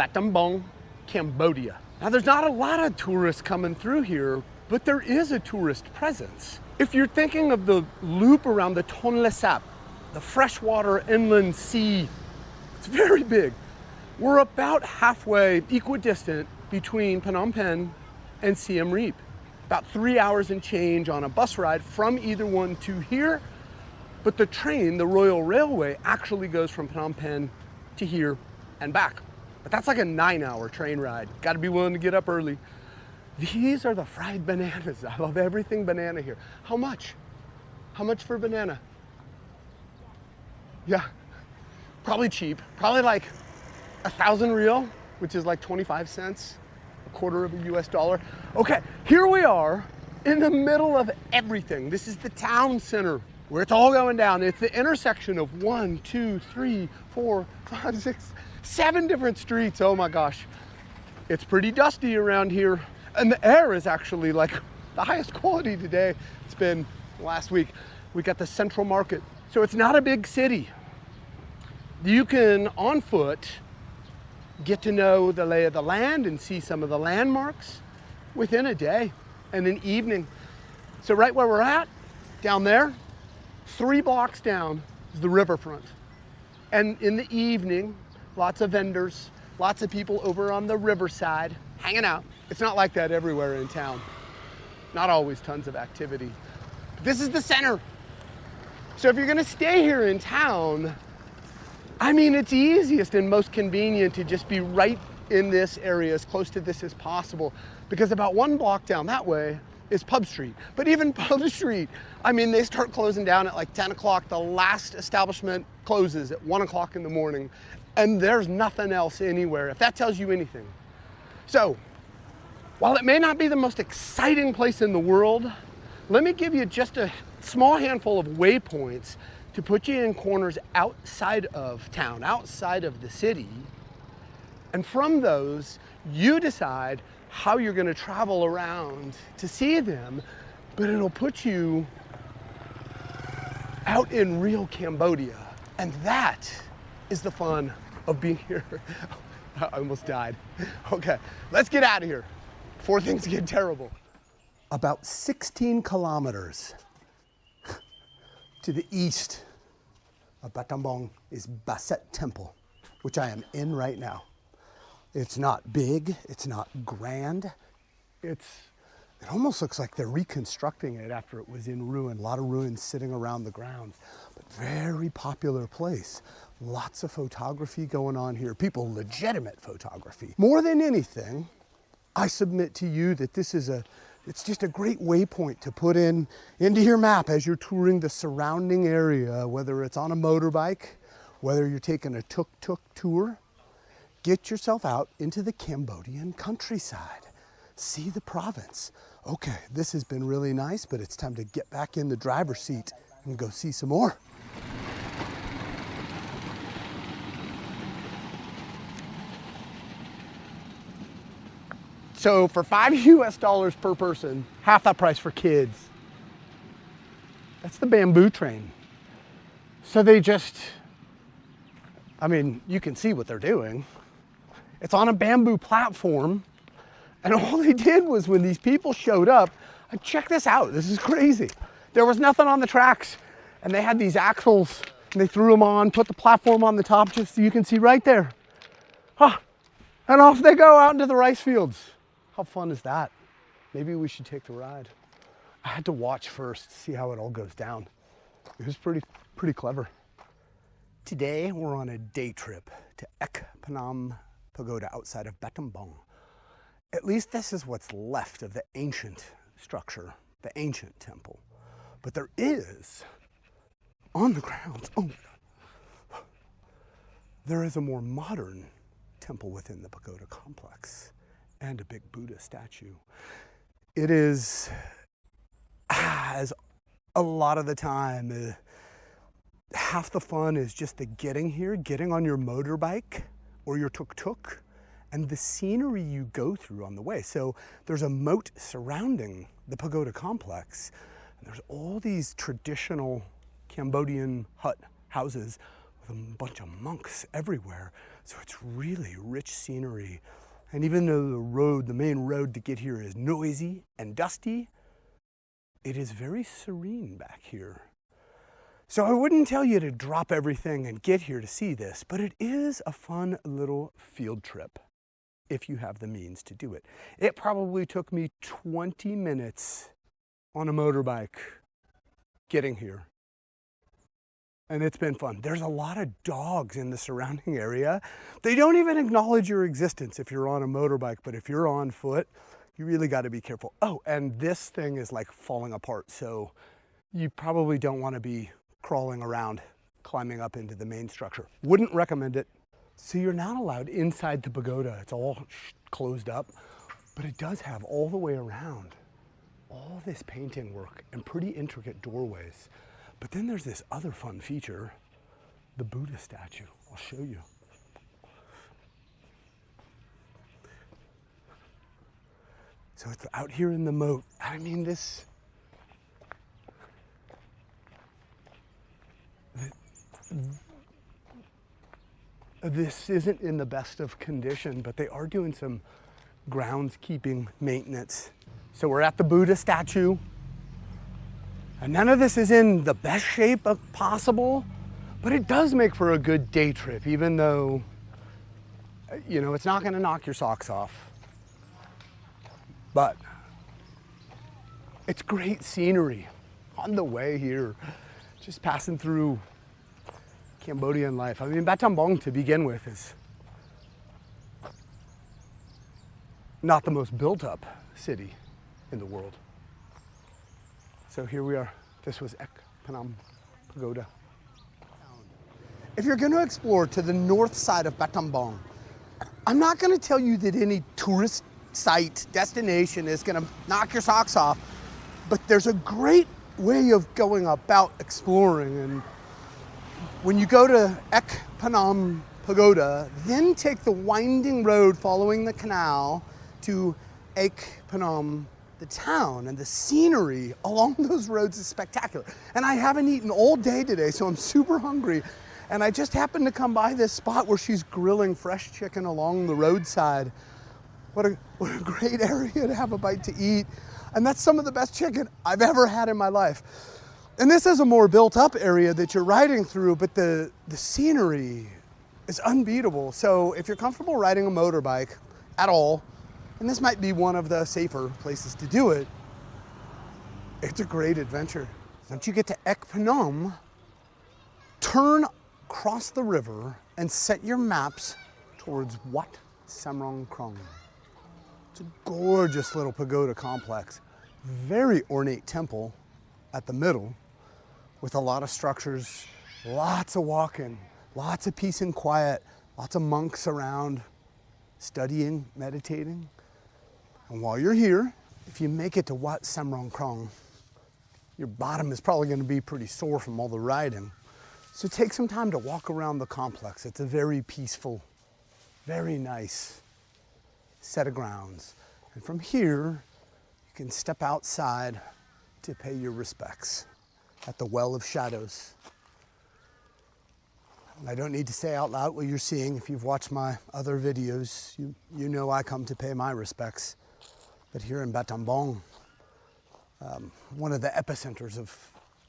Battambang, Cambodia. Now there's not a lot of tourists coming through here, but there is a tourist presence. If you're thinking of the loop around the Tonle Sap, the freshwater inland sea, it's very big. We're about halfway equidistant between Phnom Penh and Siem Reap. About 3 hours and change on a bus ride from either one to here. But the train, the Royal Railway, actually goes from Phnom Penh to here and back. But that's like a 9-hour train ride. Got to be willing to get up early. These are the fried bananas. I love everything banana here. How much? How much for banana? Yeah, probably cheap. Probably like 1,000 real, which is like 25 cents, a quarter of a US dollar. Okay, here we are in the middle of everything. This is the town center where it's all going down. It's the intersection of 1, 2, 3, 4, 5, 6, 7 different streets. Oh my gosh. It's pretty dusty around here. And the air is actually like the highest quality today. It's been last week. We got the Central Market. So it's not a big city. You can, on foot, get to know the lay of the land and see some of the landmarks within a day and an evening. So right where we're at, down there, 3 blocks down is the riverfront. And in the evening, lots of vendors, lots of people over on the riverside hanging out. It's not like that everywhere in town. Not always tons of activity. But this is the center. So if you're gonna stay here in town, I mean, it's easiest and most convenient to just be right in this area, as close to this as possible, because about 1 block down that way is Pub Street. But even Pub Street, I mean, they start closing down at like 10 o'clock. The last establishment closes at 1 o'clock in the morning, and there's nothing else anywhere, if that tells you anything. So, while it may not be the most exciting place in the world, let me give you just a small handful of waypoints to put you in corners outside of town, outside of the city. And from those, you decide how you're gonna travel around to see them, but it'll put you out in real Cambodia. And that is the fun of being here. I almost died. Okay, let's get out of here before things get terrible. About 16 kilometers to the east of Battambang is Baset Temple, which I am in right now. It's not big, it's not grand. It almost looks like they're reconstructing it after it was in ruin. A lot of ruins sitting around the grounds, but very popular place. Lots of photography going on here. People, legitimate photography. More than anything, I submit to you that this is it's just a great waypoint to put into your map as you're touring the surrounding area, whether it's on a motorbike, whether you're taking a tuk-tuk tour. Get yourself out into the Cambodian countryside. See the province. Okay, this has been really nice, but it's time to get back in the driver's seat and go see some more. So for $5 US per person, half that price for kids. That's the bamboo train. So they just, I mean, you can see what they're doing. It's on a bamboo platform. And all they did was, when these people showed up, check this out, this is crazy. There was nothing on the tracks, and they had these axles, and they threw them on, put the platform on the top, just so you can see right there. Huh. And off they go out into the rice fields. How fun is that? Maybe we should take the ride. I had to watch first, see how it all goes down. It was pretty clever. Today, we're on a day trip to Phnom Pagoda outside of Battambang. At least this is what's left of the ancient structure, the ancient temple. But there is, on the grounds, there is a more modern temple within the pagoda complex and a big Buddha statue. It is, as a lot of the time, half the fun is just the getting here, getting on your motorbike or your tuk-tuk, and the scenery you go through on the way. So there's a moat surrounding the pagoda complex, and there's all these traditional Cambodian hut houses with a bunch of monks everywhere. So it's really rich scenery. And even though the main road to get here is noisy and dusty, it is very serene back here. So I wouldn't tell you to drop everything and get here to see this, but it is a fun little field trip if you have the means to do it. It probably took me 20 minutes on a motorbike getting here. And it's been fun. There's a lot of dogs in the surrounding area. They don't even acknowledge your existence if you're on a motorbike, but if you're on foot, you really got to be careful. Oh, and this thing is like falling apart, so you probably don't want to be crawling around, climbing up into the main structure. Wouldn't recommend it. So you're not allowed inside the pagoda. It's all closed up, but it does have all the way around all this painting work and pretty intricate doorways. But then there's this other fun feature, the Buddha statue. I'll show you. So it's out here in the moat. I mean, this isn't in the best of condition, but they are doing some groundskeeping maintenance. So we're at the Buddha statue. And none of this is in the best shape possible, but it does make for a good day trip, even though, you know, it's not gonna knock your socks off. But it's great scenery on the way here, just passing through Cambodian life. I mean, Battambang to begin with is not the most built up city in the world. So here we are. This was Phnom Pagoda. If you're going to explore to the north side of Battambang, I'm not going to tell you that any tourist site, destination is going to knock your socks off, but there's a great way of going about exploring. And when you go to Phnom Pagoda, then take the winding road following the canal to Phnom, the town, and the scenery along those roads is spectacular. And I haven't eaten all day today, so I'm super hungry. And I just happened to come by this spot where she's grilling fresh chicken along the roadside. What a great area to have a bite to eat. And that's some of the best chicken I've ever had in my life. And this is a more built up area that you're riding through, but the scenery is unbeatable. So if you're comfortable riding a motorbike at all, and this might be one of the safer places to do it, it's a great adventure. Once you get to Phnom, turn across the river and set your maps towards Wat Samrong Krong. It's a gorgeous little pagoda complex, very ornate temple at the middle with a lot of structures, lots of walking, lots of peace and quiet, lots of monks around studying, meditating. And while you're here, if you make it to Wat Samrong Krong, your bottom is probably going to be pretty sore from all the riding. So take some time to walk around the complex. It's a very peaceful, very nice set of grounds. And from here, you can step outside to pay your respects at the Well of Shadows. And I don't need to say out loud what you're seeing. If you've watched my other videos, you know I come to pay my respects. But here in Battambang, one of the epicenters of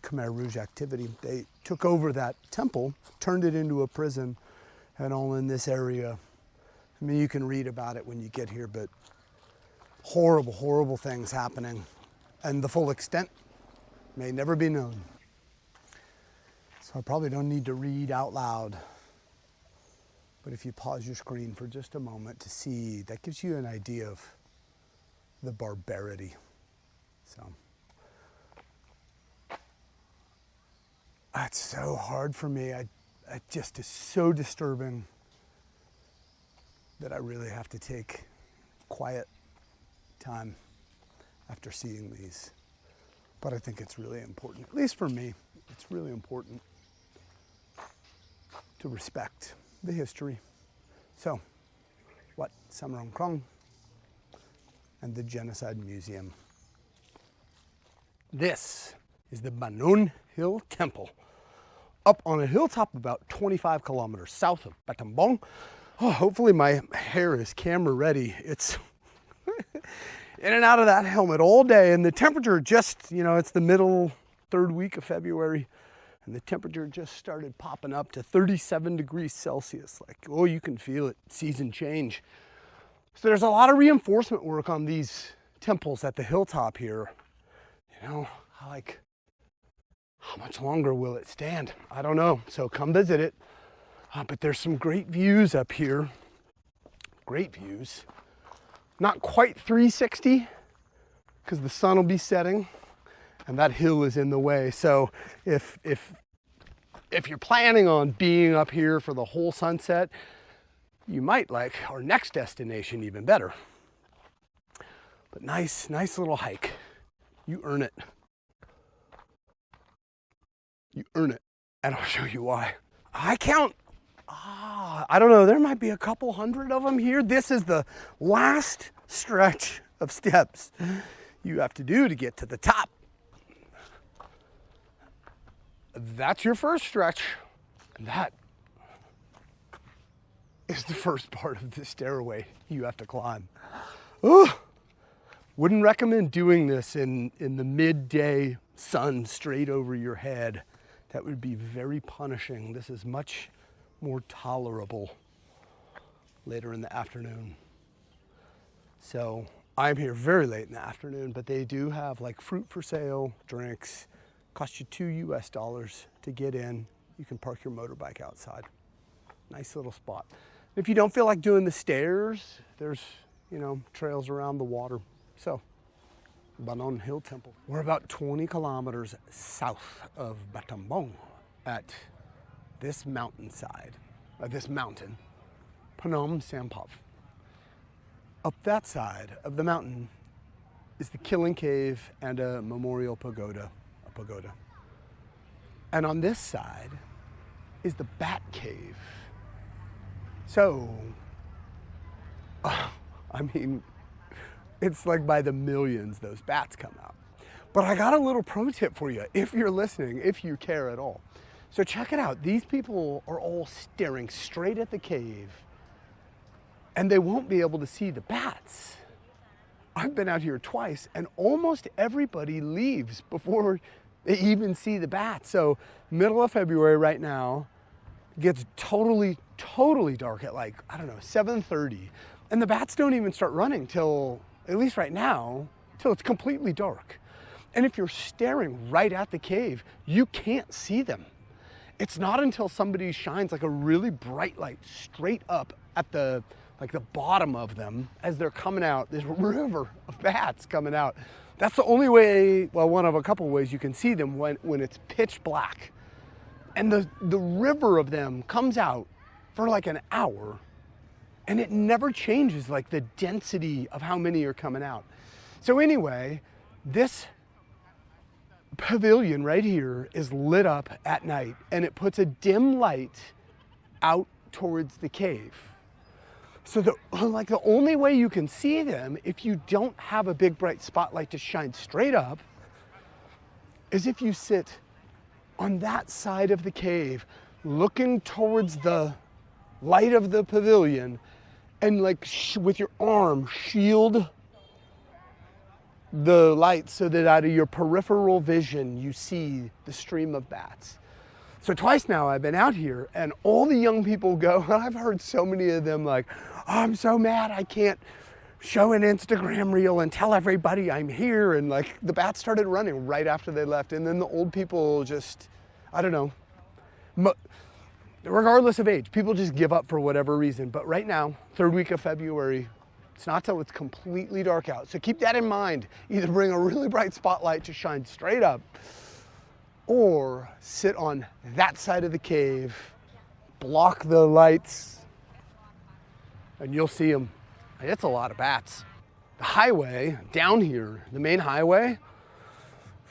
Khmer Rouge activity, they took over that temple, turned it into a prison, and all in this area. I mean, you can read about it when you get here, but horrible, horrible things happening. And the full extent may never be known. So I probably don't need to read out loud. But if you pause your screen for just a moment to see, that gives you an idea of the barbarity. So it's so hard for me. It just is so disturbing that I really have to take quiet time after seeing these. But I think it's really important, at least for me, it's really important to respect the history. So, Wat Samrong Krong and the Genocide Museum. This is the Banon Hill Temple. up on a hilltop about 25 kilometers south of Battambang. Oh, hopefully my hair is camera ready. It's in and out of that helmet all day, and the temperature just, you know, it's the middle third week of February, and the temperature just started popping up to 37 degrees Celsius. Like, oh, you can feel it, season change. So there's a lot of reinforcement work on these temples at the hilltop here. You know, like, how much longer will it stand? I don't know. So come visit it. But there's some great views up here. Great views. Not quite 360 because the sun will be setting and that hill is in the way. So if you're planning on being up here for the whole sunset, you might like our next destination even better. But nice little hike. You earn it. You earn it. And I'll show you why. I count, I don't know, there might be a couple hundred of them here. This is the last stretch of steps you have to do to get to the top. That's your first stretch. And that is the first part of the stairway you have to climb. Ooh. Wouldn't recommend doing this in the midday sun straight over your head. That would be very punishing. This is much more tolerable later in the afternoon. So I'm here very late in the afternoon, but they do have like fruit for sale, drinks, cost you $2 to get in. You can park your motorbike outside. Nice little spot. If you don't feel like doing the stairs, there's, you know, trails around the water. So, Banon Hill Temple. We're about 20 kilometers south of Battambang at this mountainside, this mountain, Phnom Sampov. Up that side of the mountain is the Killing Cave and a memorial pagoda, And on this side is the Bat Cave. So, I mean, it's like by the millions those bats come out. But I got a little pro tip for you if you're listening, if you care at all. So check it out. These people are all staring straight at the cave and they won't be able to see the bats. I've been out here twice and almost everybody leaves before they even see the bats. So middle of February right now, it gets totally dark at like, I don't know, 7:30. And the bats don't even start running till, at least right now, till it's completely dark. And if you're staring right at the cave, you can't see them. It's not until somebody shines like a really bright light straight up at the bottom of them as they're coming out, this river of bats coming out. That's the only way, well, one of a couple ways you can see them when it's pitch black. And the river of them comes out for like an hour and it never changes, like the density of how many are coming out. So anyway, this pavilion right here is lit up at night and it puts a dim light out towards the cave. So the only way you can see them if you don't have a big bright spotlight to shine straight up is if you sit on that side of the cave looking towards the light of the pavilion and like with your arm shield the light so that out of your peripheral vision you see the stream of bats. So twice now I've been out here and all the young people go, and I've heard so many of them like, oh, I'm so mad I can't show an Instagram reel and tell everybody I'm here. And like the bats started running right after they left. And then the old people just, I don't know, regardless of age, people just give up for whatever reason. But right now, third week of February, it's not till it's completely dark out. So keep that in mind. Either bring a really bright spotlight to shine straight up or sit on that side of the cave, block the lights, and you'll see them. It's a lot of bats. The highway down here, the main highway,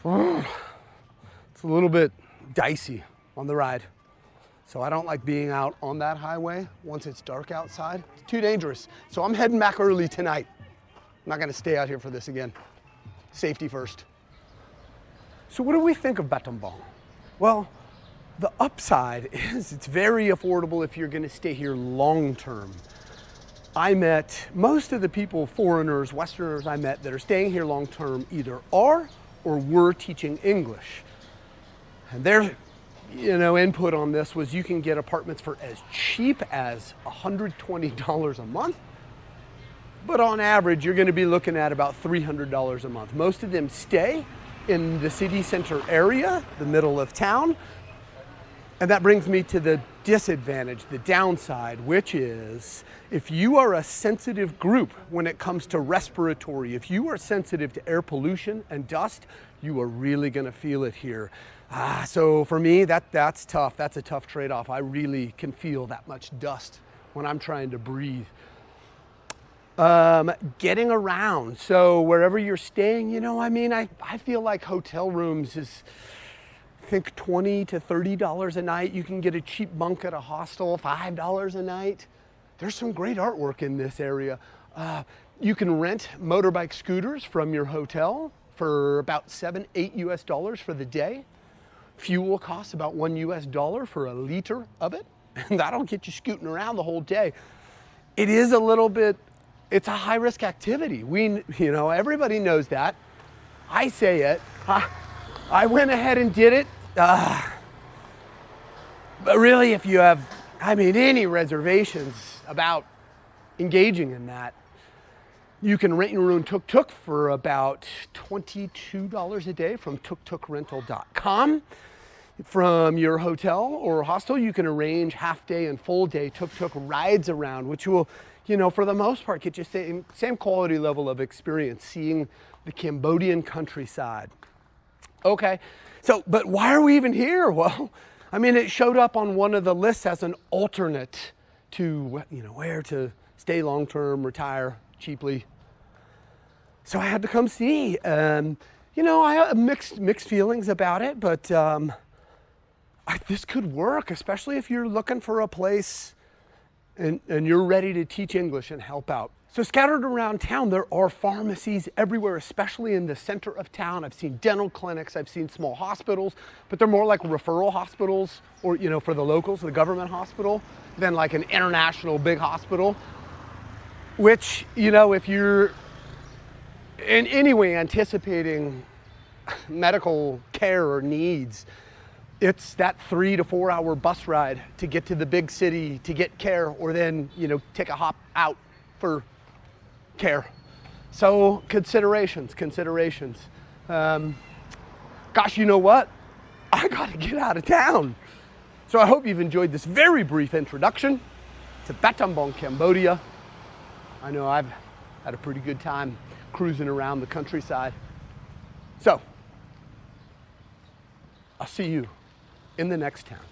it's a little bit dicey on the ride. So I don't like being out on that highway once it's dark outside. It's too dangerous. So I'm heading back early tonight. I'm not gonna stay out here for this again. Safety first. So what do we think of Battambang? Well, The upside is it's very affordable if you're gonna stay here long-term. I met most of the people, foreigners, Westerners I met that are staying here long-term either are or were teaching English. And their input on this was you can get apartments for as cheap as $120 a month, but on average, you're gonna be looking at about $300 a month. Most of them stay in the city center area, the middle of town. And that brings me to the disadvantage, the downside, which is if you are a sensitive group when it comes to respiratory, if you are sensitive to air pollution and dust, you are really gonna feel it here. So for me, that's tough. That's a tough trade-off. I really can feel that much dust when I'm trying to breathe. Getting around. So wherever you're staying, I feel like hotel rooms is, I think $20 to $30 a night. You can get a cheap bunk at a hostel, $5 a night. There's some great artwork in this area. You can rent motorbike scooters from your hotel for about $7, $8 for the day. Fuel costs about $1 for a liter of it, and that'll get you scooting around the whole day. It is a little bit, it's a high risk activity. Everybody knows that. I say it. I went ahead and did it. But really, if you have, any reservations about engaging in that, you can rent your own tuk-tuk for about $22 a day from tuktukrental.com. From your hotel or hostel, you can arrange half-day and full-day tuk-tuk rides around, which will, for the most part, get you same quality level of experience, seeing the Cambodian countryside. Okay, but why are we even here? Well, it showed up on one of the lists as an alternate to, where to stay long-term, retire cheaply. So I had to come see. I have mixed feelings about it, but this could work, especially if you're looking for a place and you're ready to teach English and help out. So scattered around town, there are pharmacies everywhere, especially in the center of town. I've seen dental clinics, I've seen small hospitals, but they're more like referral hospitals or, for the locals, the government hospital, than like an international big hospital, which, if you're in any way anticipating medical care or needs, it's that 3 to 4 hour bus ride to get to the big city to get care, or then, take a hop out for care. So considerations. Gosh, you know what? I gotta get out of town. So I hope you've enjoyed this very brief introduction to Battambang, Cambodia. I know I've had a pretty good time cruising around the countryside. So I'll see you in the next town.